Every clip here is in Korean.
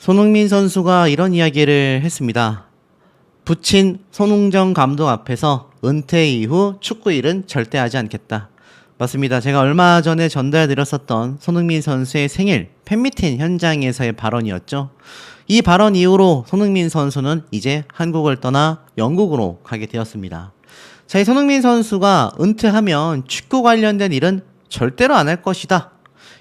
손흥민 선수가 이런 이야기를 했습니다. 부친 손흥정 감독 앞에서 은퇴 이후 축구 일은 절대 하지 않겠다. 맞습니다. 제가 얼마 전에 전달드렸었던 손흥민 선수의 생일 팬미팅 현장에서의 발언이었죠. 이 발언 이후로 손흥민 선수는 이제 한국을 떠나 영국으로 가게 되었습니다. 자, 이 손흥민 선수가 은퇴하면 축구 관련된 일은 절대로 안 할 것이다.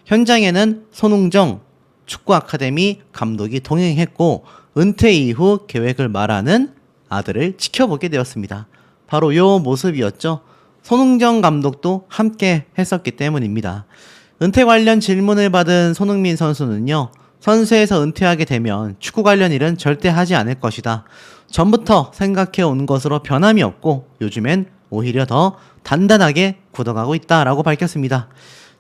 현장에는 손흥정 축구 아카데미 감독이 동행했고 은퇴 이후 계획을 말하는 아들을 지켜보게 되었습니다. 바로 요 모습이었죠. 손흥정 감독도 함께 했었기 때문입니다. 은퇴 관련 질문을 받은 손흥민 선수는요. 선수에서 은퇴하게 되면 축구 관련 일은 절대 하지 않을 것이다. 전부터 생각해 온 것으로 변함이 없고 요즘엔 오히려 더 단단하게 굳어가고 있다라고 밝혔습니다.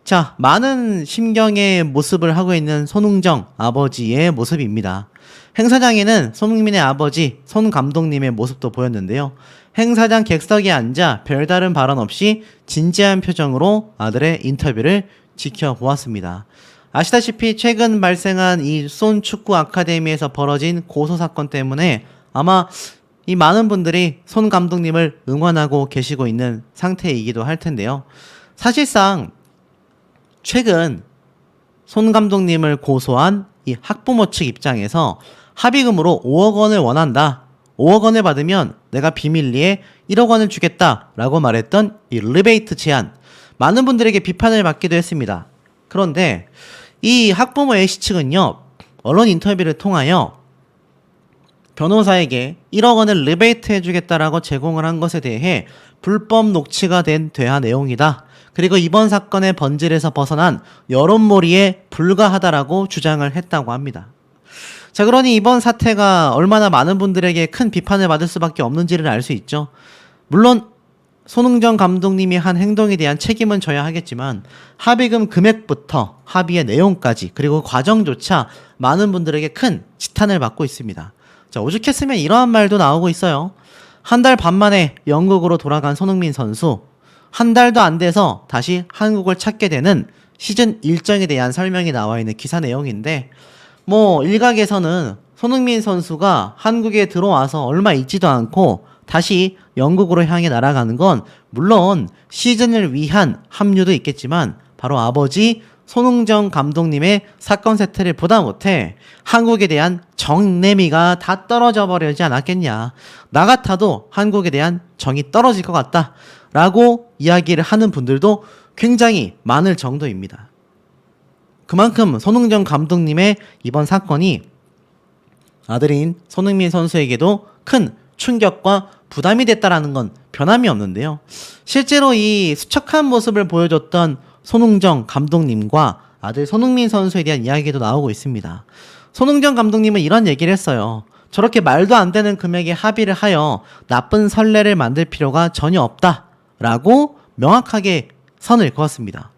자, 많은 심경의 모습을 하고 있는 손흥정 아버지의 모습입니다. 행사장에는 손흥민의 아버지 손 감독님의 모습도 보였는데요. 행사장 객석에 앉아 별다른 발언 없이 진지한 표정으로 아들의 인터뷰를 지켜보았습니다. 아시다시피 최근 발생한 이 손 축구 아카데미에서 벌어진 고소 사건 때문에 아마 이 많은 분들이 손 감독님을 응원하고 계시고 있는 상태이기도 할 텐데요. 사실상 최근 손 감독님을 고소한 이 학부모 측 입장에서 합의금으로 5억 원을 원한다. 5억 원을 받으면 내가 비밀리에 1억 원을 주겠다라고 말했던 이 리베이트 제안. 많은 분들에게 비판을 받기도 했습니다. 그런데 이 학부모 A씨 측은요. 언론 인터뷰를 통하여 변호사에게 1억 원을 리베이트 해주겠다라고 제공을 한 것에 대해 불법 녹취가 된 대화 내용이다. 그리고 이번 사건의 번질에서 벗어난 여론몰이에 불과하다라고 주장을 했다고 합니다. 자, 그러니 이번 사태가 얼마나 많은 분들에게 큰 비판을 받을 수밖에 없는지를 알 수 있죠. 물론 손흥정 감독님이 한 행동에 대한 책임은 져야 하겠지만 합의금 금액부터 합의의 내용까지 그리고 과정조차 많은 분들에게 큰 지탄을 받고 있습니다. 자, 오죽했으면 이러한 말도 나오고 있어요. 한 달 반 만에 영국으로 돌아간 손흥민 선수, 한 달도 안 돼서 다시 한국을 찾게 되는 시즌 일정에 대한 설명이 나와 있는 기사 내용인데, 일각에서는 손흥민 선수가 한국에 들어와서 얼마 있지도 않고 다시 영국으로 향해 날아가는 건 물론 시즌을 위한 합류도 있겠지만 바로 아버지 손흥정 감독님의 사건 세태를 보다 못해 한국에 대한 정내미가 다 떨어져 버리지 않았겠냐. 나 같아도 한국에 대한 정이 떨어질 것 같다. 라고 이야기를 하는 분들도 굉장히 많을 정도입니다. 그만큼 손흥정 감독님의 이번 사건이 아들인 손흥민 선수에게도 큰 충격과 부담이 됐다라는 건 변함이 없는데요. 실제로 이 수척한 모습을 보여줬던 손흥정 감독님과 아들 손흥민 선수에 대한 이야기도 나오고 있습니다. 손흥정 감독님은 이런 얘기를 했어요. 저렇게 말도 안 되는 금액에 합의를 하여 나쁜 선례를 만들 필요가 전혀 없다라고 명확하게 선을 그었습니다.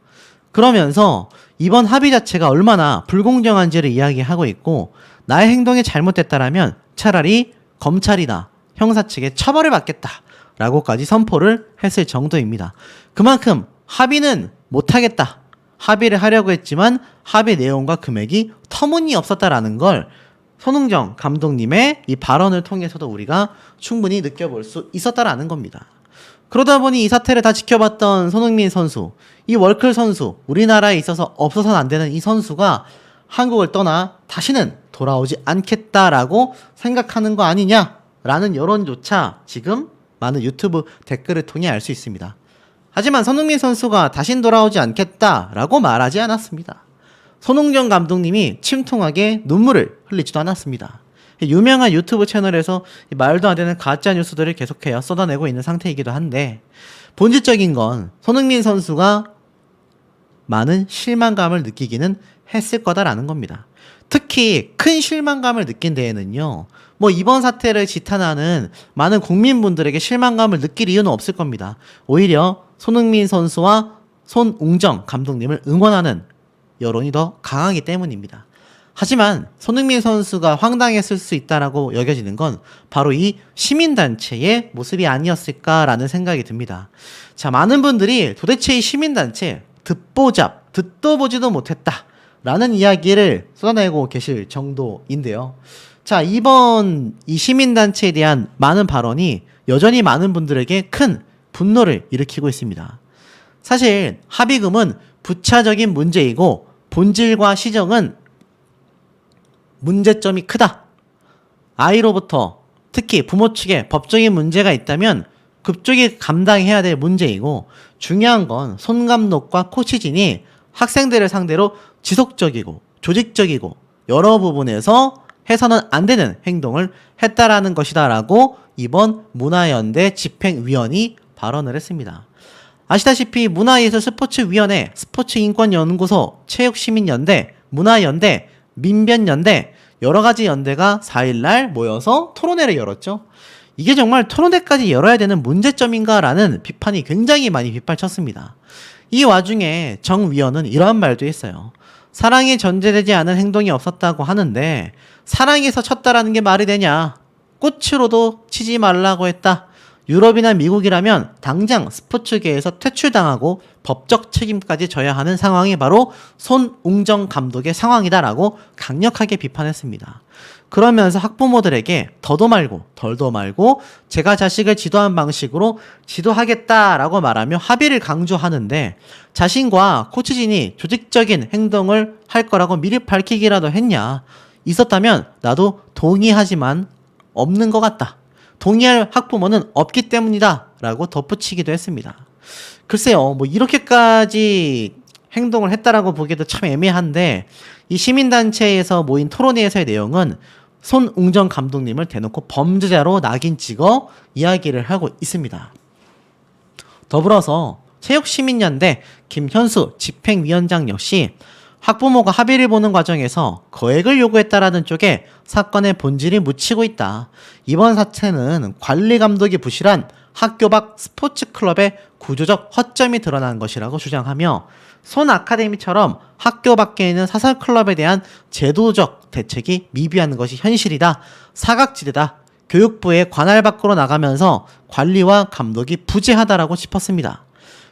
그러면서 이번 합의 자체가 얼마나 불공정한지를 이야기하고 있고 나의 행동이 잘못됐다라면 차라리 검찰이나 형사 측에 처벌을 받겠다라고까지 선포를 했을 정도입니다. 그만큼 합의는 못하겠다. 합의를 하려고 했지만 합의 내용과 금액이 터무니없었다라는 걸 손흥정 감독님의 이 발언을 통해서도 우리가 충분히 느껴볼 수 있었다라는 겁니다. 그러다 보니 이 사태를 다 지켜봤던 손흥민 선수, 이 월클 선수, 우리나라에 있어서 없어서는 안 되는 이 선수가 한국을 떠나 다시는 돌아오지 않겠다라고 생각하는 거 아니냐라는 여론조차 지금 많은 유튜브 댓글을 통해 알 수 있습니다. 하지만 손흥민 선수가 다신 돌아오지 않겠다라고 말하지 않았습니다. 손흥정 감독님이 침통하게 눈물을 흘리지도 않았습니다. 유명한 유튜브 채널에서 말도 안 되는 가짜 뉴스들을 계속해요 쏟아내고 있는 상태이기도 한데 본질적인 건 손흥민 선수가 많은 실망감을 느끼기는 했을 거다라는 겁니다. 특히 큰 실망감을 느낀 데에는요. 이번 사태를 지탄하는 많은 국민분들에게 실망감을 느낄 이유는 없을 겁니다. 오히려 손흥민 선수와 손웅정 감독님을 응원하는 여론이 더 강하기 때문입니다. 하지만 손흥민 선수가 황당했을 수 있다라고 여겨지는 건 바로 이 시민단체의 모습이 아니었을까라는 생각이 듭니다. 자, 많은 분들이 도대체 이 시민단체 듣도 보지도 못했다 라는 이야기를 쏟아내고 계실 정도인데요. 자, 이번 이 시민단체에 대한 많은 발언이 여전히 많은 분들에게 큰 분노를 일으키고 있습니다. 사실 합의금은 부차적인 문제이고 본질과 시정은 문제점이 크다. 아이로부터 특히 부모 측에 법적인 문제가 있다면 그쪽이 감당해야 될 문제이고, 중요한 건 손 감독과 코치진이 학생들을 상대로 지속적이고 조직적이고 여러 부분에서 해서는 안 되는 행동을 했다라는 것이다 라고 이번 문화연대 집행위원이 발언을 했습니다. 아시다시피 문화예술스포츠위원회, 스포츠인권연구소, 체육시민연대, 문화연대, 민변연대 여러 가지 연대가 4일날 모여서 토론회를 열었죠. 이게 정말 토론회까지 열어야 되는 문제점인가라는 비판이 굉장히 많이 빗발쳤습니다. 이 와중에 정 위원은 이러한 말도 했어요. 사랑이 전제되지 않은 행동이 없었다고 하는데 사랑에서 쳤다라는 게 말이 되냐? 꽃으로도 치지 말라고 했다. 유럽이나 미국이라면 당장 스포츠계에서 퇴출당하고 법적 책임까지 져야 하는 상황이 바로 손웅정 감독의 상황이다라고 강력하게 비판했습니다. 그러면서 학부모들에게 더도 말고 덜도 말고 제가 자식을 지도한 방식으로 지도하겠다라고 말하며 합의를 강조하는데, 자신과 코치진이 조직적인 행동을 할 거라고 미리 밝히기라도 했냐? 있었다면 나도 동의하지만 없는 것 같다. 동의할 학부모는 없기 때문이다 라고 덧붙이기도 했습니다. 글쎄요, 뭐 이렇게까지 행동을 했다라고 보기에도 참 애매한데, 이 시민단체에서 모인 토론회에서의 내용은 손웅정 감독님을 대놓고 범죄자로 낙인 찍어 이야기를 하고 있습니다. 더불어서 체육시민연대 김현수 집행위원장 역시 학부모가 합의를 보는 과정에서 거액을 요구했다라는 쪽에 사건의 본질이 묻히고 있다. 이번 사태는 관리 감독이 부실한 학교 밖 스포츠 클럽의 구조적 허점이 드러난 것이라고 주장하며, 손 아카데미처럼 학교 밖에 있는 사설 클럽에 대한 제도적 대책이 미비한 것이 현실이다. 사각지대다. 교육부의 관할 밖으로 나가면서 관리와 감독이 부재하다라고 짚었습니다.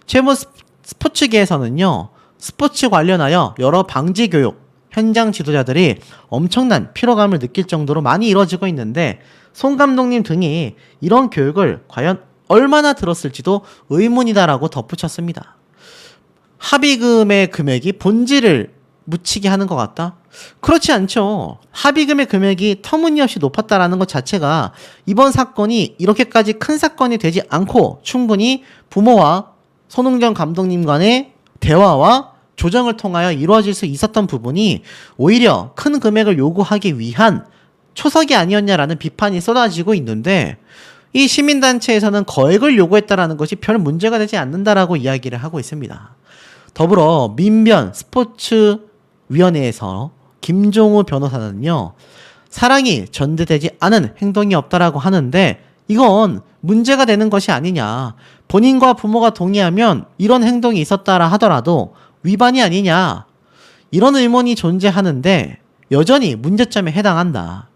최근 스포츠계에서는요, 스포츠 관련하여 여러 방지 교육, 현장 지도자들이 엄청난 피로감을 느낄 정도로 많이 이루어지고 있는데, 손 감독님 등이 이런 교육을 과연 얼마나 들었을지도 의문이다라고 덧붙였습니다. 합의금의 금액이 본질을 묻히게 하는 것 같다? 그렇지 않죠. 합의금의 금액이 터무니없이 높았다라는 것 자체가 이번 사건이 이렇게까지 큰 사건이 되지 않고 충분히 부모와 손흥정 감독님 간의 대화와 조정을 통하여 이루어질 수 있었던 부분이 오히려 큰 금액을 요구하기 위한 초석이 아니었냐라는 비판이 쏟아지고 있는데, 이 시민단체에서는 거액을 요구했다라는 것이 별 문제가 되지 않는다라고 이야기를 하고 있습니다. 더불어 민변 스포츠위원회에서 김종우 변호사는요, 사랑이 전제되지 않은 행동이 없다라고 하는데 이건 문제가 되는 것이 아니냐. 본인과 부모가 동의하면 이런 행동이 있었다라 하더라도 위반이 아니냐. 이런 의문이 존재하는데 여전히 문제점에 해당한다.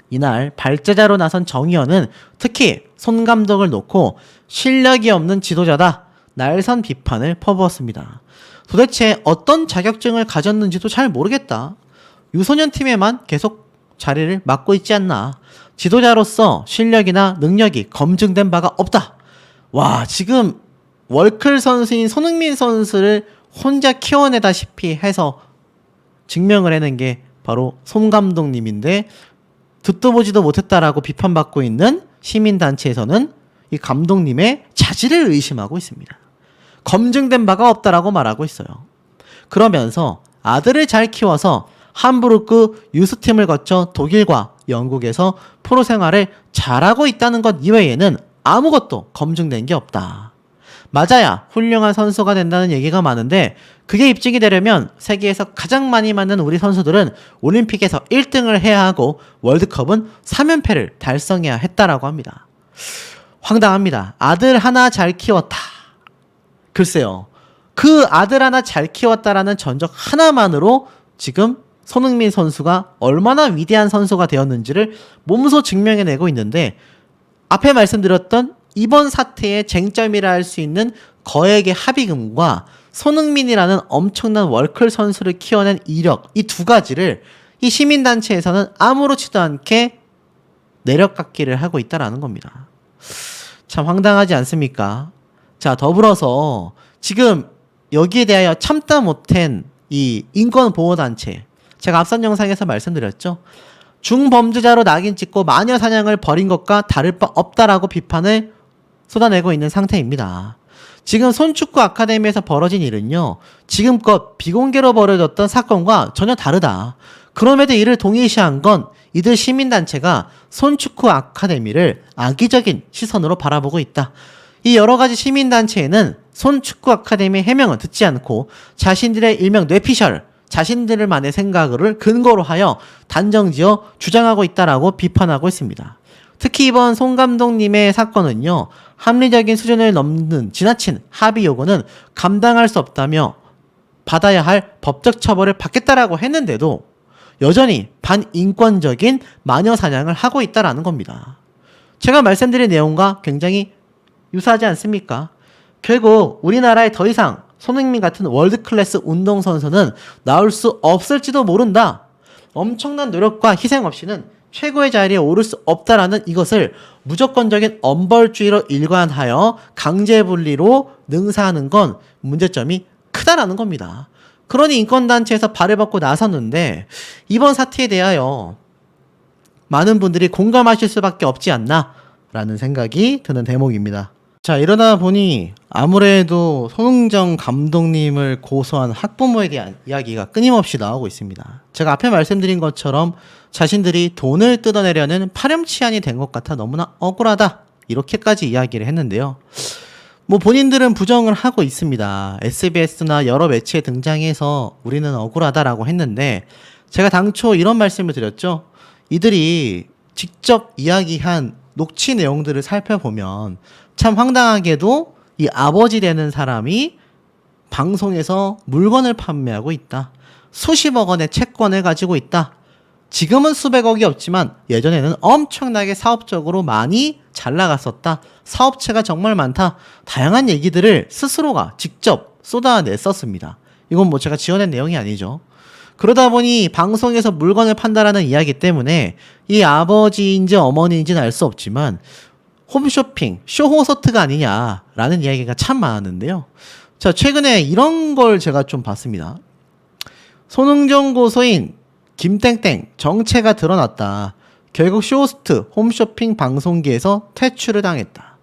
이날 발제자로 나선 정 의원은 특히 손 감독을 놓고 실력이 없는 지도자다. 날선 비판을 퍼부었습니다. 도대체 어떤 자격증을 가졌는지도 잘 모르겠다. 유소년 팀에만 계속 자리를 맡고 있지 않나. 지도자로서 실력이나 능력이 검증된 바가 없다. 와, 지금 월클 선수인 손흥민 선수를 혼자 키워내다시피 해서 증명을 해낸 게 바로 손 감독님인데, 듣도 보지도 못했다라고 비판받고 있는 시민단체에서는 이 감독님의 자질을 의심하고 있습니다. 검증된 바가 없다라고 말하고 있어요. 그러면서 아들을 잘 키워서 함부르크 유스팀을 거쳐 독일과 영국에서 프로 생활을 잘하고 있다는 것 이외에는 아무것도 검증된 게 없다. 맞아야 훌륭한 선수가 된다는 얘기가 많은데, 그게 입증이 되려면 세계에서 가장 많이 맞는 우리 선수들은 올림픽에서 1등을 해야 하고 월드컵은 3연패를 달성해야 했다라고 합니다. 황당합니다. 아들 하나 잘 키웠다. 글쎄요, 그 아들 하나 잘 키웠다라는 전적 하나만으로 지금 손흥민 선수가 얼마나 위대한 선수가 되었는지를 몸소 증명해내고 있는데, 앞에 말씀드렸던 이번 사태의 쟁점이라 할 수 있는 거액의 합의금과 손흥민이라는 엄청난 월클 선수를 키워낸 이력, 이 두 가지를 이 시민단체에서는 아무렇지도 않게 내려깎기를 하고 있다라는 겁니다. 참 황당하지 않습니까? 자, 더불어서 지금 여기에 대하여 참다 못한 이 인권보호단체, 제가 앞선 영상에서 말씀드렸죠. 중범죄자로 낙인 찍고 마녀 사냥을 벌인 것과 다를 바 없다라고 비판을 쏟아내고 있는 상태입니다. 지금 손축구 아카데미에서 벌어진 일은요, 지금껏 비공개로 벌어졌던 사건과 전혀 다르다. 그럼에도 이를 동일시한 건 이들 시민단체가 손축구 아카데미를 악의적인 시선으로 바라보고 있다. 이 여러 가지 시민단체에는 손축구 아카데미 해명은 듣지 않고 자신들의 일명 뇌피셜, 자신들만의 생각을 근거로 하여 단정지어 주장하고 있다라고 비판하고 있습니다. 특히 이번 송 감독님의 사건은요, 합리적인 수준을 넘는 지나친 합의 요구는 감당할 수 없다며 받아야 할 법적 처벌을 받겠다라고 했는데도 여전히 반인권적인 마녀 사냥을 하고 있다라는 겁니다. 제가 말씀드린 내용과 굉장히 유사하지 않습니까? 결국 우리나라에 더 이상 손흥민 같은 월드클래스 운동선수는 나올 수 없을지도 모른다. 엄청난 노력과 희생 없이는 최고의 자리에 오를 수 없다라는 이것을 무조건적인 엄벌주의로 일관하여 강제분리로 능사하는 건 문제점이 크다라는 겁니다. 그러니 인권단체에서 발을 받고 나섰는데 이번 사태에 대하여 많은 분들이 공감하실 수밖에 없지 않나 라는 생각이 드는 대목입니다. 자, 이러다 보니 아무래도 손흥정 감독님을 고소한 학부모에 대한 이야기가 끊임없이 나오고 있습니다. 제가 앞에 말씀드린 것처럼 자신들이 돈을 뜯어내려는 파렴치한이 된 것 같아 너무나 억울하다, 이렇게까지 이야기를 했는데요. 뭐 본인들은 부정을 하고 있습니다. SBS나 여러 매체에 등장해서 우리는 억울하다라고 했는데 제가 당초 이런 말씀을 드렸죠. 이들이 직접 이야기한 녹취 내용들을 살펴보면 참 황당하게도 이 아버지 되는 사람이 방송에서 물건을 판매하고 있다. 수십억 원의 채권을 가지고 있다. 지금은 수백억이 없지만 예전에는 엄청나게 사업적으로 많이 잘 나갔었다. 사업체가 정말 많다. 다양한 얘기들을 스스로가 직접 쏟아냈었습니다. 이건 뭐 제가 지어낸 내용이 아니죠. 그러다 보니 방송에서 물건을 판다라는 이야기 때문에 이 아버지인지 어머니인지는 알 수 없지만 홈쇼핑, 쇼호스트가 아니냐라는 이야기가 참 많았는데요. 자, 최근에 이런 걸 제가 좀 봤습니다. 손흥정 고소인 김땡땡 정체가 드러났다. 결국 쇼호스트 홈쇼핑 방송계에서 퇴출을 당했다.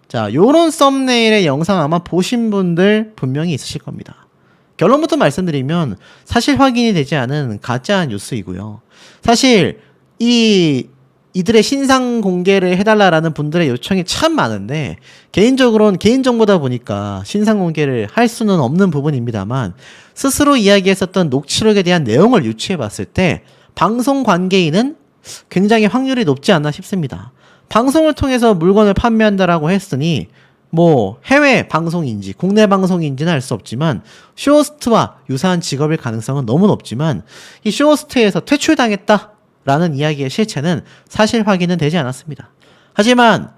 자, 요런 썸네일의 영상 아마 보신 분들 분명히 있으실 겁니다. 결론부터 말씀드리면 사실 확인이 되지 않은 가짜 뉴스이고요. 사실 이들의 신상 공개를 해달라라는 분들의 요청이 참 많은데 개인적으로는 개인정보다 보니까 신상 공개를 할 수는 없는 부분입니다만 스스로 이야기했었던 녹취록에 대한 내용을 유추해 봤을 때 방송 관계인은 굉장히 확률이 높지 않나 싶습니다. 방송을 통해서 물건을 판매한다라고 했으니 뭐 해외 방송인지 국내 방송인지는 알 수 없지만 쇼호스트와 유사한 직업일 가능성은 너무 높지만 이 쇼호스트에서 퇴출당했다라는 이야기의 실체는 사실 확인은 되지 않았습니다. 하지만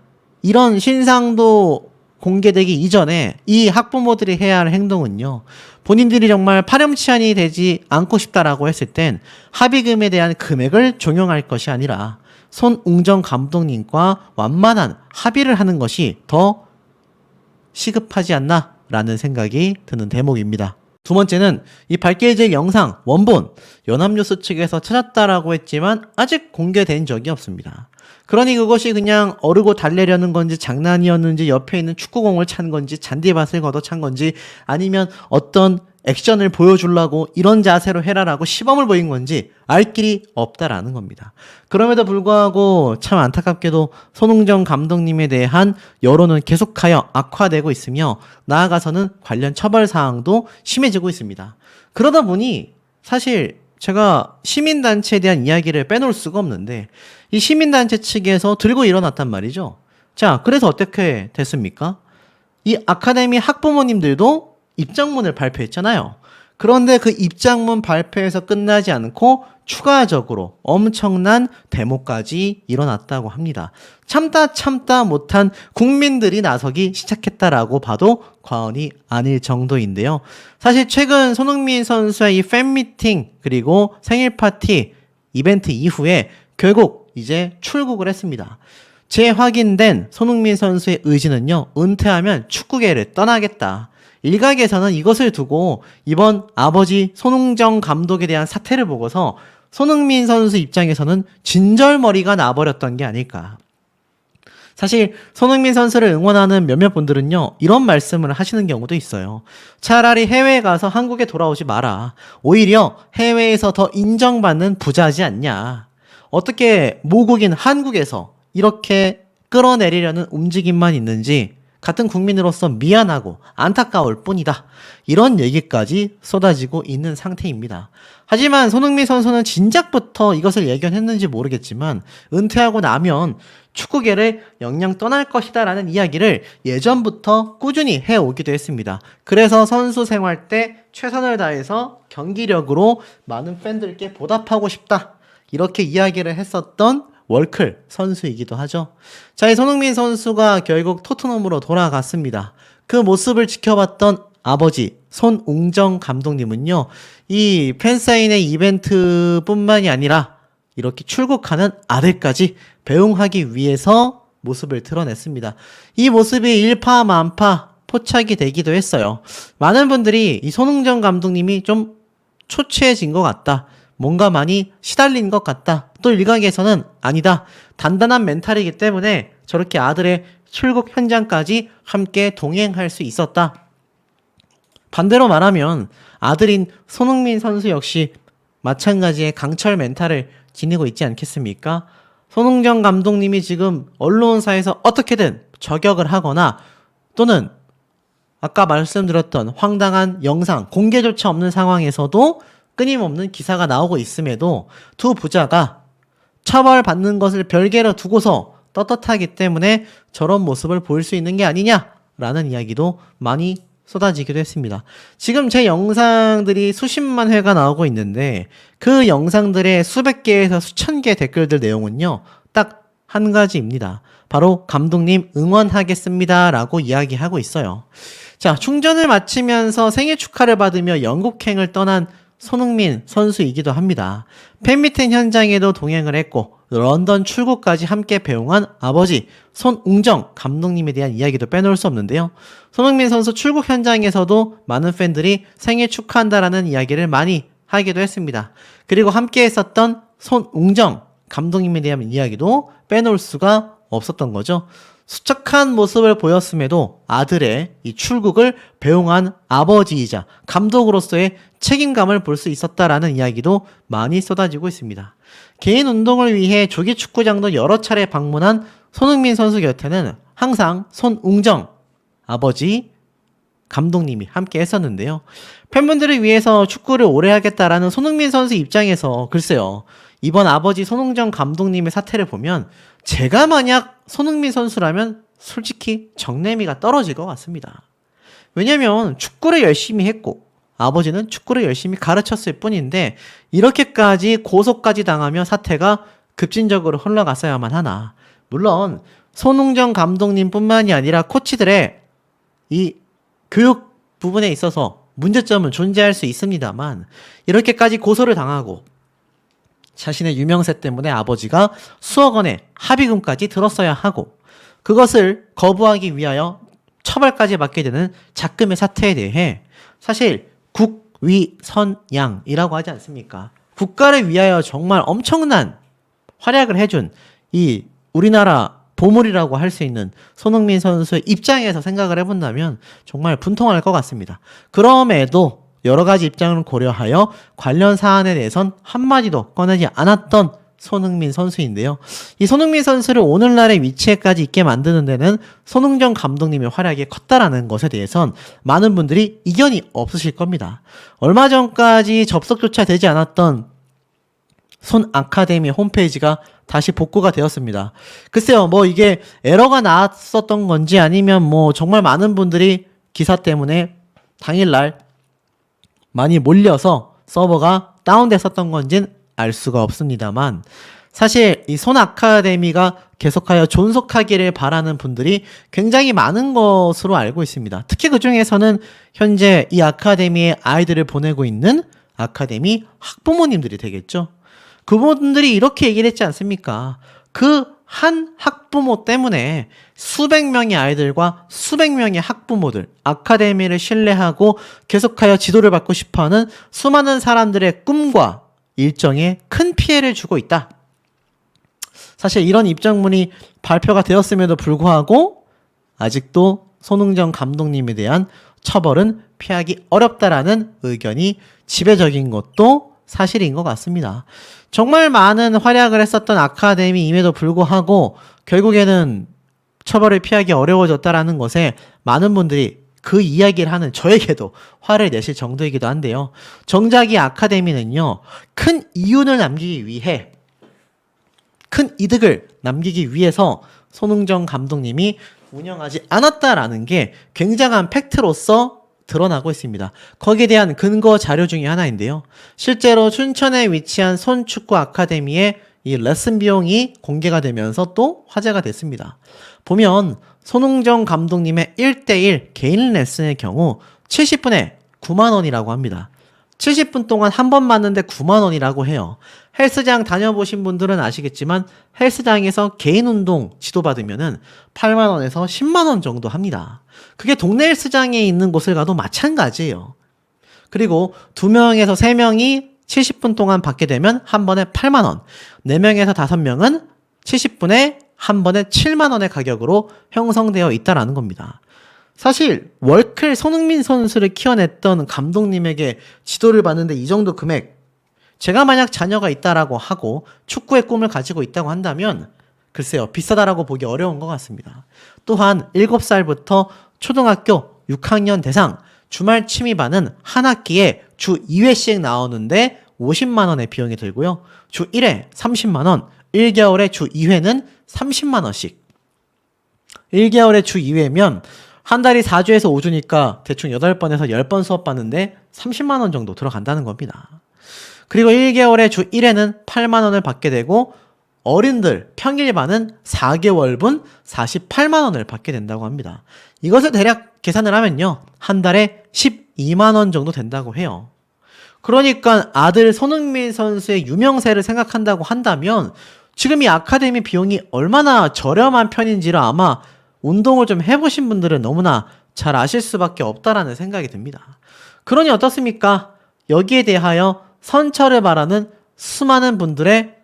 이런 신상도 공개되기 이전에 이 학부모들이 해야 할 행동은요, 본인들이 정말 파렴치한이 되지 않고 싶다라고 했을 땐 합의금에 대한 금액을 종용할 것이 아니라 손웅정 감독님과 완만한 합의를 하는 것이 더 시급하지 않나라는 생각이 드는 대목입니다. 두 번째는 이 발개질 영상 원본 연합뉴스 측에서 찾았다라고 했지만 아직 공개된 적이 없습니다. 그러니 그것이 그냥 어르고 달래려는 건지 장난이었는지 옆에 있는 축구공을 찬 건지 잔디밭을 걷어찬 건지 아니면 어떤 액션을 보여주려고 이런 자세로 해라라고 시범을 보인 건지 알 길이 없다라는 겁니다. 그럼에도 불구하고 참 안타깝게도 손흥정 감독님에 대한 여론은 계속하여 악화되고 있으며 나아가서는 관련 처벌 사항도 심해지고 있습니다. 그러다 보니 사실 제가 시민단체에 대한 이야기를 빼놓을 수가 없는데 이 시민단체 측에서 들고 일어났단 말이죠. 자, 그래서 어떻게 됐습니까? 이 아카데미 학부모님들도 입장문을 발표했잖아요. 그런데 그 입장문 발표에서 끝나지 않고 추가적으로 엄청난 데모까지 일어났다고 합니다. 참다 못한 국민들이 나서기 시작했다라고 봐도 과언이 아닐 정도인데요. 사실 최근 손흥민 선수의 이 팬미팅 그리고 생일 파티 이벤트 이후에 결국 이제 출국을 했습니다. 재확인된 손흥민 선수의 의지는요, 은퇴하면 축구계를 떠나겠다. 일각에서는 이것을 두고 이번 아버지 손흥정 감독에 대한 사태를 보고서 손흥민 선수 입장에서는 진절머리가 나버렸던 게 아닐까. 사실 손흥민 선수를 응원하는 몇몇 분들은요, 이런 말씀을 하시는 경우도 있어요. 차라리 해외에 가서 한국에 돌아오지 마라. 오히려 해외에서 더 인정받는 부자지 않냐. 어떻게 모국인 한국에서 이렇게 끌어내리려는 움직임만 있는지 같은 국민으로서 미안하고 안타까울 뿐이다. 이런 얘기까지 쏟아지고 있는 상태입니다. 하지만 손흥민 선수는 진작부터 이것을 예견했는지 모르겠지만 은퇴하고 나면 축구계를 영영 떠날 것이다 라는 이야기를 예전부터 꾸준히 해오기도 했습니다. 그래서 선수 생활 때 최선을 다해서 경기력으로 많은 팬들께 보답하고 싶다. 이렇게 이야기를 했었던 월클 선수이기도 하죠. 자, 이 손흥민 선수가 결국 토트넘으로 돌아갔습니다. 그 모습을 지켜봤던 아버지 손웅정 감독님은요, 이 팬사인회 이벤트뿐만이 아니라 이렇게 출국하는 아들까지 배웅하기 위해서 모습을 드러냈습니다. 이 모습이 일파만파 포착이 되기도 했어요. 많은 분들이 이 손웅정 감독님이 좀 초췌해진 것 같다. 뭔가 많이 시달린 것 같다. 또 일각에서는 아니다. 단단한 멘탈이기 때문에 저렇게 아들의 출국 현장까지 함께 동행할 수 있었다. 반대로 말하면 아들인 손흥민 선수 역시 마찬가지의 강철 멘탈을 지니고 있지 않겠습니까? 손흥정 감독님이 지금 언론사에서 어떻게든 저격을 하거나 또는 아까 말씀드렸던 황당한 영상, 공개조차 없는 상황에서도 끊임없는 기사가 나오고 있음에도 두 부자가 처벌받는 것을 별개로 두고서 떳떳하기 때문에 저런 모습을 보일 수 있는 게 아니냐라는 이야기도 많이 쏟아지기도 했습니다. 지금 제 영상들이 수십만 회가 나오고 있는데 그 영상들의 수백 개에서 수천 개 댓글들 내용은요, 딱 한 가지입니다. 바로 감독님 응원하겠습니다 라고 이야기하고 있어요. 자, 충전을 마치면서 생일 축하를 받으며 영국행을 떠난 손흥민 선수이기도 합니다. 팬미팅 현장에도 동행을 했고 런던 출국까지 함께 배웅한 아버지 손웅정 감독님에 대한 이야기도 빼놓을 수 없는데요. 손흥민 선수 출국 현장에서도 많은 팬들이 생일 축하한다라는 이야기를 많이 하기도 했습니다. 그리고 함께 했었던 손웅정 감독님에 대한 이야기도 빼놓을 수가 없었던 거죠. 수척한 모습을 보였음에도 아들의 이 출국을 배웅한 아버지이자 감독으로서의 책임감을 볼 수 있었다라는 이야기도 많이 쏟아지고 있습니다. 개인 운동을 위해 조기 축구장도 여러 차례 방문한 손흥민 선수 곁에는 항상 손웅정 아버지 감독님이 함께 했었는데요. 팬분들을 위해서 축구를 오래 하겠다라는 손흥민 선수 입장에서 글쎄요, 이번 아버지 손흥정 감독님의 사태를 보면 제가 만약 손흥민 선수라면 솔직히 정내미가 떨어질 것 같습니다. 왜냐면 축구를 열심히 했고 아버지는 축구를 열심히 가르쳤을 뿐인데 이렇게까지 고소까지 당하며 사태가 급진적으로 흘러갔어야만 하나. 물론 손흥정 감독님뿐만이 아니라 코치들의 이 교육 부분에 있어서 문제점은 존재할 수 있습니다만 이렇게까지 고소를 당하고 자신의 유명세 때문에 아버지가 수억 원의 합의금까지 들었어야 하고 그것을 거부하기 위하여 처벌까지 받게 되는 작금의 사태에 대해 사실 국위선양이라고 하지 않습니까? 국가를 위하여 정말 엄청난 활약을 해준 이 우리나라 보물이라고 할 수 있는 손흥민 선수의 입장에서 생각을 해본다면 정말 분통할 것 같습니다. 그럼에도 여러 가지 입장을 고려하여 관련 사안에 대해선 한마디도 꺼내지 않았던 손흥민 선수인데요. 이 손흥민 선수를 오늘날의 위치에까지 있게 만드는 데는 손흥정 감독님의 활약이 컸다라는 것에 대해선 많은 분들이 이견이 없으실 겁니다. 얼마 전까지 접속조차 되지 않았던 손 아카데미 홈페이지가 다시 복구가 되었습니다. 글쎄요, 뭐 이게 에러가 나왔었던 건지 아니면 뭐 정말 많은 분들이 기사 때문에 당일날 많이 몰려서 서버가 다운됐었던 건진 알 수가 없습니다만 사실 이 손 아카데미가 계속하여 존속하기를 바라는 분들이 굉장히 많은 것으로 알고 있습니다. 특히 그 중에서는 현재 이 아카데미에 아이들을 보내고 있는 아카데미 학부모님들이 되겠죠. 그분들이 이렇게 얘기를 했지 않습니까? 그 한 학부모 때문에 수백 명의 아이들과 수백 명의 학부모들, 아카데미를 신뢰하고 계속하여 지도를 받고 싶어하는 수많은 사람들의 꿈과 일정에 큰 피해를 주고 있다. 사실 이런 입장문이 발표가 되었음에도 불구하고 아직도 손흥정 감독님에 대한 처벌은 피하기 어렵다라는 의견이 지배적인 것도 사실인 것 같습니다. 정말 많은 활약을 했었던 아카데미임에도 불구하고 결국에는 처벌을 피하기 어려워졌다라는 것에 많은 분들이 그 이야기를 하는 저에게도 화를 내실 정도이기도 한데요. 정작 이 아카데미는요, 큰 이윤을 남기기 위해, 큰 이득을 남기기 위해서 손흥정 감독님이 운영하지 않았다라는 게 굉장한 팩트로서 드러나고 있습니다. 거기에 대한 근거 자료 중에 하나인데요. 실제로 춘천에 위치한 손축구 아카데미의 이 레슨 비용이 공개가 되면서 또 화제가 됐습니다. 보면 손흥정 감독님의 1대1 개인 레슨의 경우 70분에 9만 원이라고 합니다. 70분 동안 한 번 맞는데 9만 원이라고 해요. 헬스장 다녀보신 분들은 아시겠지만 헬스장에서 개인 운동 지도받으면은 8만 원에서 10만 원 정도 합니다. 그게 동네 헬스장에 있는 곳을 가도 마찬가지예요. 그리고 2명에서 3명이 70분 동안 받게 되면 한 번에 8만 원, 4명에서 5명은 70분에 한 번에 7만 원의 가격으로 형성되어 있다라는 겁니다. 사실 월클 손흥민 선수를 키워냈던 감독님에게 지도를 받는데 이 정도 금액, 제가 만약 자녀가 있다라고 하고 축구의 꿈을 가지고 있다고 한다면 글쎄요, 비싸다라고 보기 어려운 것 같습니다. 또한 7살부터 초등학교 6학년 대상 주말 취미반은 한 학기에 주 2회씩 나오는데 50만 원의 비용이 들고요. 주 1회 30만 원, 1개월에 주 2회는 30만 원씩. 1개월에 주 2회면 한 달이 4주에서 5주니까 대충 8번에서 10번 수업 받는데 30만 원 정도 들어간다는 겁니다. 그리고 1개월에 주 1회는 8만 원을 받게 되고 어른들 평일반은 4개월분 48만 원을 받게 된다고 합니다. 이것을 대략 계산을 하면요, 한 달에 12만 원 정도 된다고 해요. 그러니까 아들 손흥민 선수의 유명세를 생각한다고 한다면 지금 이 아카데미 비용이 얼마나 저렴한 편인지를 아마 운동을 좀 해보신 분들은 너무나 잘 아실 수밖에 없다라는 생각이 듭니다. 그러니 어떻습니까? 여기에 대하여 선처를 바라는 수많은 분들의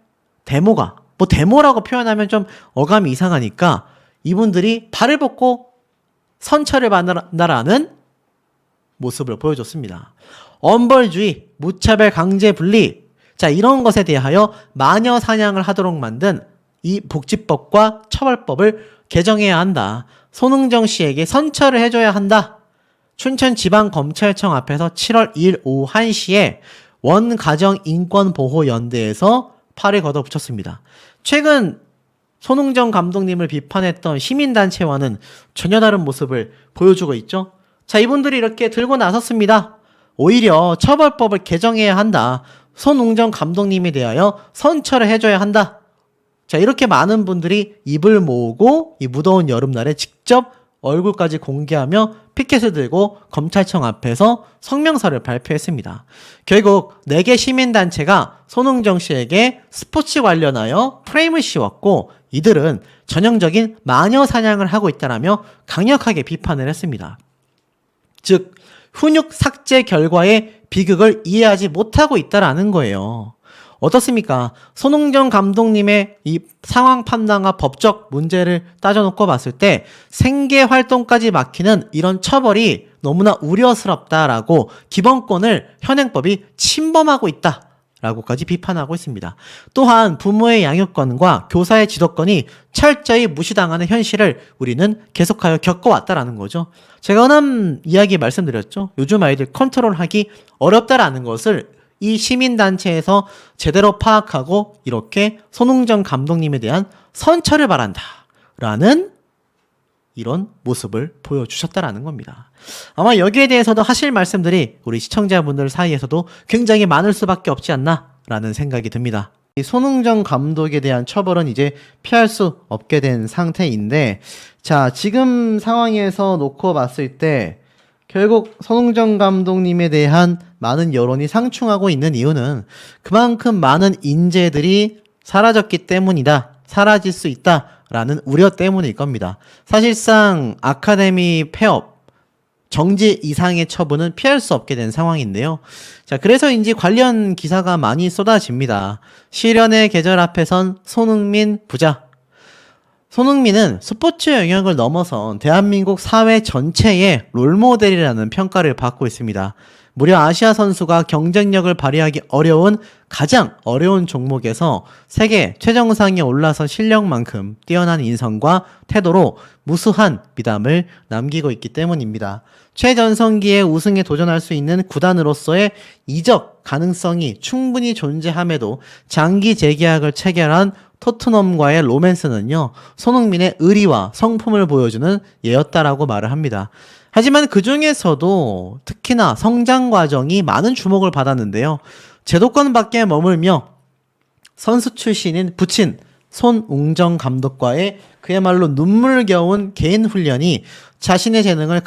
데모가, 뭐 데모라고 표현하면 좀 어감이 이상하니까 이분들이 발을 벗고 선처를 받는다라는 모습을 보여줬습니다. 엄벌주의, 무차별 강제 분리, 자, 이런 것에 대하여 마녀 사냥을 하도록 만든 이 복지법과 처벌법을 개정해야 한다. 손흥정 씨에게 선처를 해줘야 한다. 춘천지방검찰청 앞에서 7월 2일 오후 1시에 원가정인권보호연대에서 팔을 걷어붙였습니다. 최근 손흥정 감독님을 비판했던 시민단체와는 전혀 다른 모습을 보여주고 있죠. 자, 이분들이 이렇게 들고 나섰습니다. 오히려 처벌법을 개정해야 한다. 손흥정 감독님에 대하여 선처를 해줘야 한다. 자, 이렇게 많은 분들이 입을 모으고 이 무더운 여름날에 직접 얼굴까지 공개하며 피켓을 들고 검찰청 앞에서 성명서를 발표했습니다. 결국 4개 시민단체가 손흥정 씨에게 스포츠 관련하여 프레임을 씌웠고 이들은 전형적인 마녀 사냥을 하고 있다라며 강력하게 비판을 했습니다. 즉, 훈육 삭제 결과의 비극을 이해하지 못하고 있다라는 거예요. 어떻습니까? 손흥정 감독님의 이 상황 판단과 법적 문제를 따져놓고 봤을 때 생계 활동까지 막히는 이런 처벌이 너무나 우려스럽다라고 기본권을 현행법이 침범하고 있다라고까지 비판하고 있습니다. 또한 부모의 양육권과 교사의 지도권이 철저히 무시당하는 현실을 우리는 계속하여 겪어왔다라는 거죠. 제가 흔한 이야기 말씀드렸죠. 요즘 아이들 컨트롤하기 어렵다라는 것을 이 시민단체에서 제대로 파악하고 이렇게 손흥정 감독님에 대한 선처를 바란다 라는 이런 모습을 보여주셨다라는 겁니다. 아마 여기에 대해서도 하실 말씀들이 우리 시청자분들 사이에서도 굉장히 많을 수밖에 없지 않나라는 생각이 듭니다. 이 손흥정 감독에 대한 처벌은 이제 피할 수 없게 된 상태인데, 자, 지금 상황에서 놓고 봤을 때 결국 손흥정 감독님에 대한 많은 여론이 상충하고 있는 이유는 그만큼 많은 인재들이 사라졌기 때문이다. 사라질 수 있다라는 우려 때문일 겁니다. 사실상 아카데미 폐업, 정지 이상의 처분은 피할 수 없게 된 상황인데요. 자, 그래서인지 관련 기사가 많이 쏟아집니다. 시련의 계절 앞에선 손흥민 부자. 손흥민은 스포츠 영역을 넘어선 대한민국 사회 전체의 롤모델이라는 평가를 받고 있습니다. 무려 아시아 선수가 경쟁력을 발휘하기 어려운 가장 어려운 종목에서 세계 최정상에 올라선 실력만큼 뛰어난 인성과 태도로 무수한 미담을 남기고 있기 때문입니다. 최전성기에 우승에 도전할 수 있는 구단으로서의 이적 가능성이 충분히 존재함에도 장기 재계약을 체결한 토트넘과의 로맨스는요, 손흥민의 의리와 성품을 보여주는 예였다라고 말을 합니다. 하지만 그 중에서도 특히나 성장 과정이 많은 주목을 받았는데요. 제도권 밖에 머물며 선수 출신인 부친 손웅정 감독과의 그야말로 눈물겨운 개인 훈련이 자신의 재능을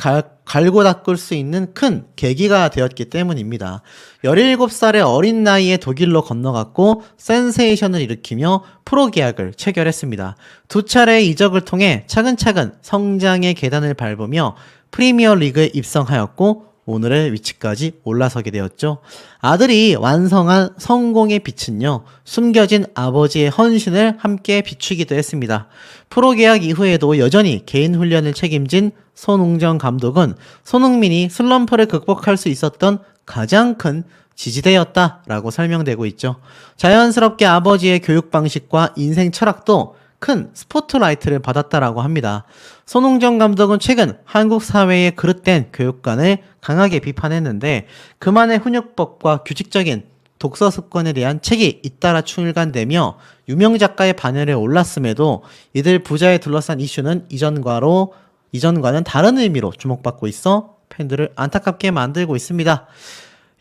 갈고 닦을 수 있는 큰 계기가 되었기 때문입니다. 17살의 어린 나이에 독일로 건너갔고 센세이션을 일으키며 프로 계약을 체결했습니다. 두 차례의 이적을 통해 차근차근 성장의 계단을 밟으며 프리미어 리그에 입성하였고 오늘의 위치까지 올라서게 되었죠. 아들이 완성한 성공의 빛은요, 숨겨진 아버지의 헌신을 함께 비추기도 했습니다. 프로 계약 이후에도 여전히 개인 훈련을 책임진 손웅정 감독은 손흥민이 슬럼프를 극복할 수 있었던 가장 큰 지지대였다라고 설명되고 있죠. 자연스럽게 아버지의 교육 방식과 인생 철학도 큰 스포트라이트를 받았다라고 합니다. 손흥정 감독은 최근 한국 사회의 그릇된 교육관을 강하게 비판했는데 그만의 훈육법과 규칙적인 독서 습관에 대한 책이 잇따라 출간되며 유명 작가의 반열에 올랐음에도 이들 부자에 둘러싼 이슈는 이전과는 다른 의미로 주목받고 있어 팬들을 안타깝게 만들고 있습니다.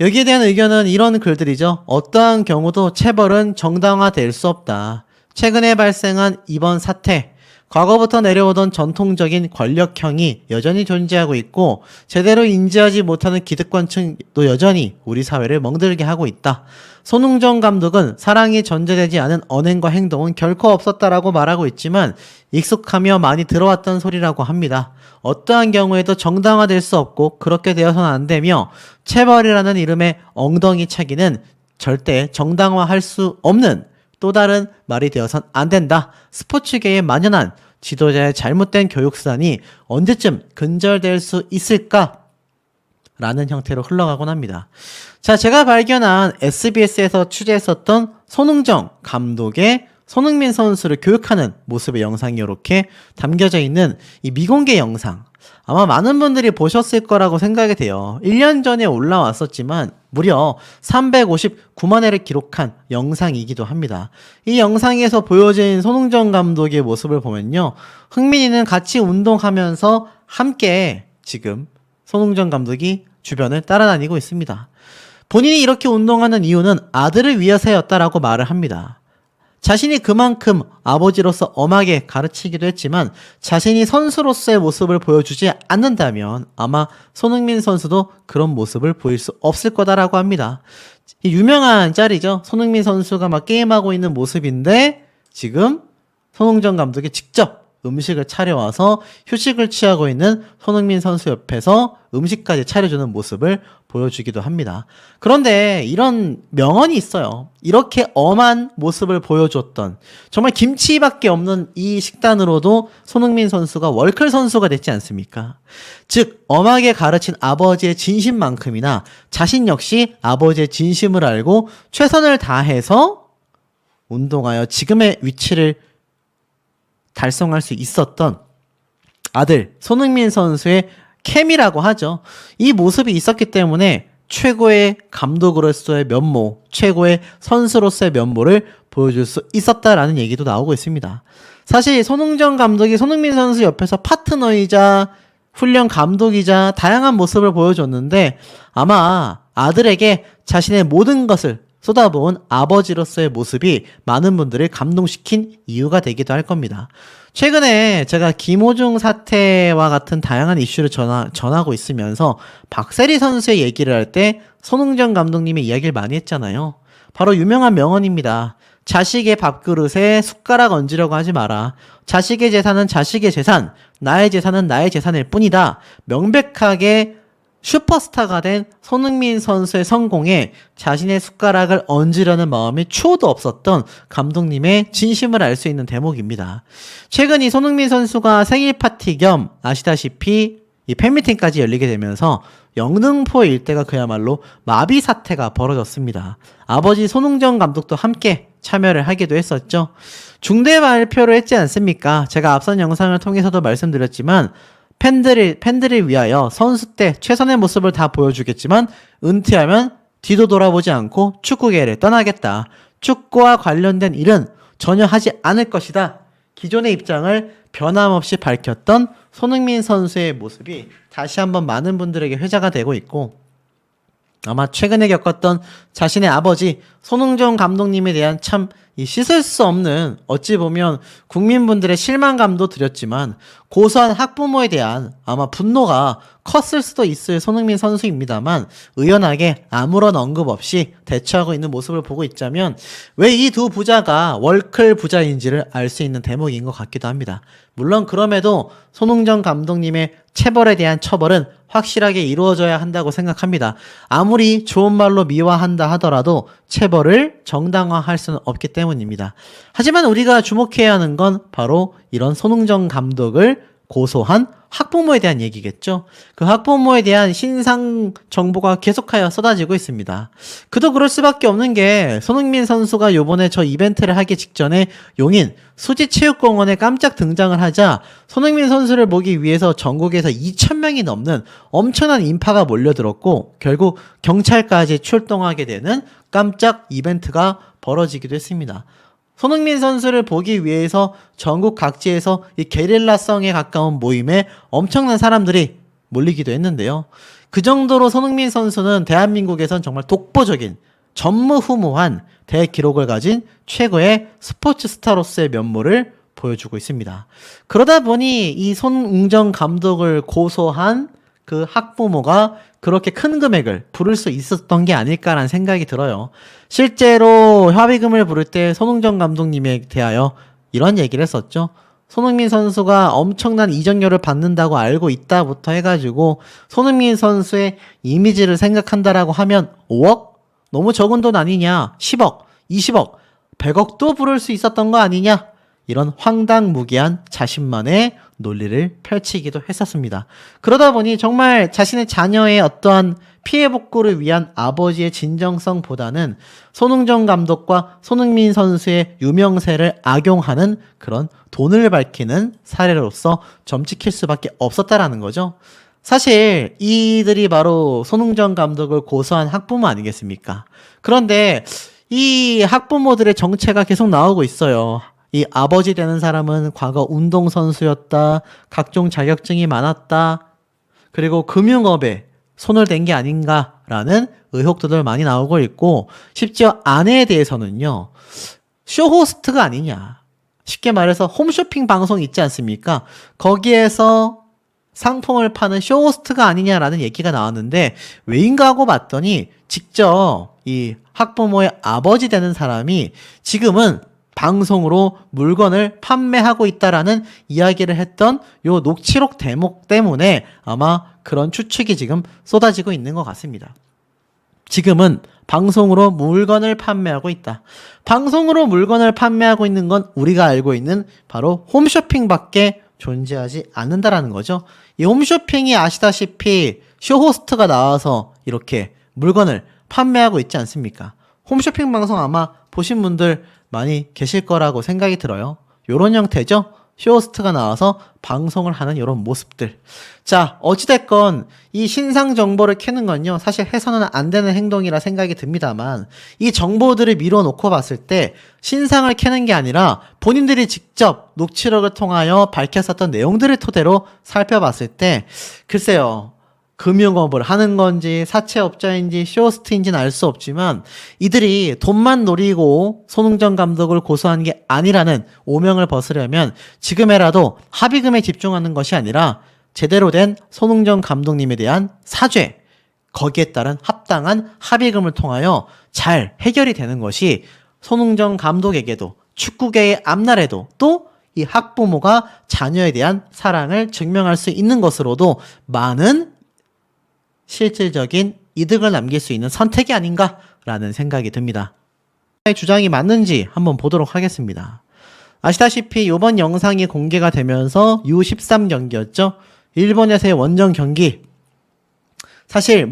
여기에 대한 의견은 이런 글들이죠. 어떠한 경우도 체벌은 정당화될 수 없다. 최근에 발생한 이번 사태, 과거부터 내려오던 전통적인 권력형이 여전히 존재하고 있고 제대로 인지하지 못하는 기득권층도 여전히 우리 사회를 멍들게 하고 있다. 손흥정 감독은 사랑이 전제되지 않은 언행과 행동은 결코 없었다라고 말하고 있지만 익숙하며 많이 들어왔던 소리라고 합니다. 어떠한 경우에도 정당화될 수 없고 그렇게 되어서는 안 되며 체벌이라는 이름의 엉덩이 차기는 절대 정당화할 수 없는 또 다른 말이 되어선 안 된다. 스포츠계에 만연한 지도자의 잘못된 교육수단이 언제쯤 근절될 수 있을까? 라는 형태로 흘러가곤 합니다. 자, 제가 발견한 SBS에서 취재했었던 손흥정 감독의 손흥민 선수를 교육하는 모습의 영상이 이렇게 담겨져 있는 이 미공개 영상. 아마 많은 분들이 보셨을 거라고 생각이 돼요. 1년 전에 올라왔었지만 무려 359만 회를 기록한 영상이기도 합니다. 이 영상에서 보여진 손흥정 감독의 모습을 보면요. 흥민이는 같이 운동하면서 함께 지금 손흥정 감독이 주변을 따라다니고 있습니다. 본인이 이렇게 운동하는 이유는 아들을 위해서였다라고 말을 합니다. 자신이 그만큼 아버지로서 엄하게 가르치기도 했지만 자신이 선수로서의 모습을 보여주지 않는다면 아마 손흥민 선수도 그런 모습을 보일 수 없을 거다라고 합니다. 유명한 짤이죠. 손흥민 선수가 막 게임하고 있는 모습인데 지금 손흥정 감독이 직접 음식을 차려와서 휴식을 취하고 있는 손흥민 선수 옆에서 음식까지 차려주는 모습을 보여주기도 합니다. 그런데 이런 명언이 있어요. 이렇게 엄한 모습을 보여줬던 정말 김치밖에 없는 이 식단으로도 손흥민 선수가 월클 선수가 됐지 않습니까? 즉 엄하게 가르친 아버지의 진심만큼이나 자신 역시 아버지의 진심을 알고 최선을 다해서 운동하여 지금의 위치를 달성할 수 있었던 아들 손흥민 선수의 케미라고 하죠. 이 모습이 있었기 때문에 최고의 감독으로서의 면모, 최고의 선수로서의 면모를 보여줄 수 있었다라는 얘기도 나오고 있습니다. 사실 손흥정 감독이 손흥민 선수 옆에서 파트너이자 훈련 감독이자 다양한 모습을 보여줬는데 아마 아들에게 자신의 모든 것을 쏟아부은 아버지로서의 모습이 많은 분들을 감동시킨 이유가 되기도 할 겁니다. 최근에 제가 김호중 사태와 같은 다양한 이슈를 전하고 있으면서 박세리 선수의 얘기를 할 때 손흥정 감독님의 이야기를 많이 했잖아요. 바로 유명한 명언입니다. 자식의 밥그릇에 숟가락 얹으려고 하지 마라. 자식의 재산은 자식의 재산, 나의 재산은 나의 재산일 뿐이다. 명백하게 슈퍼스타가 된 손흥민 선수의 성공에 자신의 숟가락을 얹으려는 마음이 추호도 없었던 감독님의 진심을 알 수 있는 대목입니다. 최근 이 손흥민 선수가 생일 파티 겸 아시다시피 이 팬미팅까지 열리게 되면서 영등포 일대가 그야말로 마비 사태가 벌어졌습니다. 아버지 손흥정 감독도 함께 참여를 하기도 했었죠. 중대 발표를 했지 않습니까? 제가 앞선 영상을 통해서도 말씀드렸지만 팬들을 위하여 선수 때 최선의 모습을 다 보여주겠지만 은퇴하면 뒤도 돌아보지 않고 축구계를 떠나겠다. 축구와 관련된 일은 전혀 하지 않을 것이다. 기존의 입장을 변함없이 밝혔던 손흥민 선수의 모습이 다시 한번 많은 분들에게 회자가 되고 있고 아마 최근에 겪었던 자신의 아버지 손흥정 감독님에 대한 참 씻을 수 없는 어찌 보면 국민분들의 실망감도 드렸지만 고소한 학부모에 대한 아마 분노가 컸을 수도 있을 손흥민 선수입니다만 의연하게 아무런 언급 없이 대처하고 있는 모습을 보고 있자면 왜 이 두 부자가 월클 부자인지를 알 수 있는 대목인 것 같기도 합니다. 물론 그럼에도 손흥정 감독님의 체벌에 대한 처벌은 확실하게 이루어져야 한다고 생각합니다. 아무리 좋은 말로 미화한다 하더라도 체벌을 정당화할 수는 없기 때문입니다. 하지만 우리가 주목해야 하는 건 바로 이런 손흥정 감독을 고소한 학부모에 대한 얘기겠죠. 그 학부모에 대한 신상 정보가 계속하여 쏟아지고 있습니다. 그도 그럴 수밖에 없는 게 손흥민 선수가 요번에 저 이벤트를 하기 직전에 용인 수지체육공원에 깜짝 등장을 하자 손흥민 선수를 보기 위해서 전국에서 2,000명이 넘는 엄청난 인파가 몰려들었고 결국 경찰까지 출동하게 되는 깜짝 이벤트가 벌어지기도 했습니다. 손흥민 선수를 보기 위해서 전국 각지에서 이 게릴라성에 가까운 모임에 엄청난 사람들이 몰리기도 했는데요. 그 정도로 손흥민 선수는 대한민국에선 정말 독보적인 전무후무한 대기록을 가진 최고의 스포츠 스타로서의 면모를 보여주고 있습니다. 그러다 보니 이 손흥정 감독을 고소한 그 학부모가 그렇게 큰 금액을 부를 수 있었던 게 아닐까라는 생각이 들어요. 실제로 협의금을 부를 때 손흥정 감독님에 대하여 이런 얘기를 했었죠. 손흥민 선수가 엄청난 이적료를 받는다고 알고 있다부터 해가지고 손흥민 선수의 이미지를 생각한다라고 하면 5억? 너무 적은 돈 아니냐? 10억, 20억, 100억도 부를 수 있었던 거 아니냐? 이런 황당무계한 자신만의 논리를 펼치기도 했었습니다. 그러다 보니 정말 자신의 자녀의 어떠한 피해 복구를 위한 아버지의 진정성보다는 손흥정 감독과 손흥민 선수의 유명세를 악용하는 그런 돈을 밝히는 사례로서 점찍힐 수밖에 없었다라는 거죠. 사실 이들이 바로 손흥정 감독을 고소한 학부모 아니겠습니까? 그런데 이 학부모들의 정체가 계속 나오고 있어요. 이 아버지 되는 사람은 과거 운동선수였다, 각종 자격증이 많았다, 그리고 금융업에 손을 댄 게 아닌가라는 의혹들도 많이 나오고 있고 심지어 아내에 대해서는요. 쇼호스트가 아니냐. 쉽게 말해서 홈쇼핑 방송 있지 않습니까? 거기에서 상품을 파는 쇼호스트가 아니냐라는 얘기가 나왔는데 왜인가 하고 봤더니 직접 이 학부모의 아버지 되는 사람이 지금은 방송으로 물건을 판매하고 있다라는 이야기를 했던 요 녹취록 대목 때문에 아마 그런 추측이 지금 쏟아지고 있는 것 같습니다. 지금은 방송으로 물건을 판매하고 있다. 방송으로 물건을 판매하고 있는 건 우리가 알고 있는 바로 홈쇼핑밖에 존재하지 않는다라는 거죠. 이 홈쇼핑이 아시다시피 쇼호스트가 나와서 이렇게 물건을 판매하고 있지 않습니까? 홈쇼핑 방송 아마 보신 분들 많이 계실 거라고 생각이 들어요. 요런 형태죠. 쇼호스트가 나와서 방송을 하는 이런 모습들. 자, 어찌됐건 이 신상 정보를 캐는 건요, 사실 해서는 안 되는 행동이라 생각이 듭니다만, 이 정보들을 밀어놓고 봤을 때 신상을 캐는 게 아니라 본인들이 직접 녹취록을 통하여 밝혔었던 내용들을 토대로 살펴봤을 때, 글쎄요, 금융업을 하는 건지 사채업자인지 쇼호스트인지는 알 수 없지만 이들이 돈만 노리고 손흥정 감독을 고소한 게 아니라는 오명을 벗으려면 지금에라도 합의금에 집중하는 것이 아니라 제대로 된 손흥정 감독님에 대한 사죄, 거기에 따른 합당한 합의금을 통하여 잘 해결이 되는 것이 손흥정 감독에게도 축구계의 앞날에도 또 이 학부모가 자녀에 대한 사랑을 증명할 수 있는 것으로도 많은 실질적인 이득을 남길 수 있는 선택이 아닌가라는 생각이 듭니다. 주장이 맞는지 한번 보도록 하겠습니다. 아시다시피 이번 영상이 공개가 되면서 U13 경기였죠. 일본에서의 원정 경기. 사실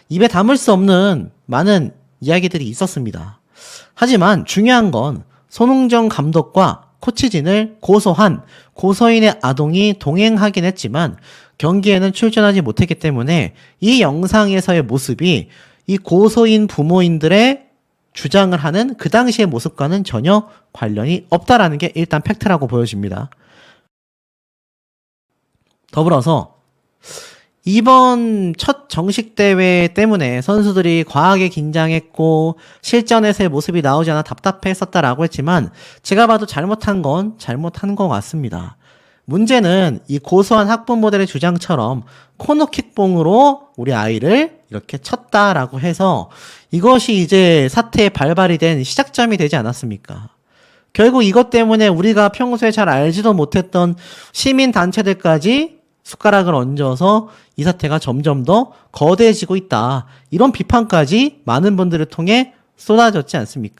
입에 담을 수 없는 많은 이야기들이 있었습니다. 하지만 중요한 건 손흥정 감독과 코치진을 고소한 고소인의 아동이 동행하긴 했지만 경기에는 출전하지 못했기 때문에 이 영상에서의 모습이 이 고소인 부모인들의 주장을 하는 그 당시의 모습과는 전혀 관련이 없다라는 게 일단 팩트라고 보여집니다. 더불어서 이번 첫 정식 대회 때문에 선수들이 과하게 긴장했고 실전에서의 모습이 나오지 않아 답답했었다라고 했지만 제가 봐도 잘못한 건 잘못한 것 같습니다. 문제는 이 고소한 학부모들의 주장처럼 코너킥봉으로 우리 아이를 이렇게 쳤다라고 해서 이것이 이제 사태의 발발이 된 시작점이 되지 않았습니까? 결국 이것 때문에 우리가 평소에 잘 알지도 못했던 시민단체들까지 숟가락을 얹어서 이 사태가 점점 더 거대해지고 있다. 이런 비판까지 많은 분들을 통해 쏟아졌지 않습니까?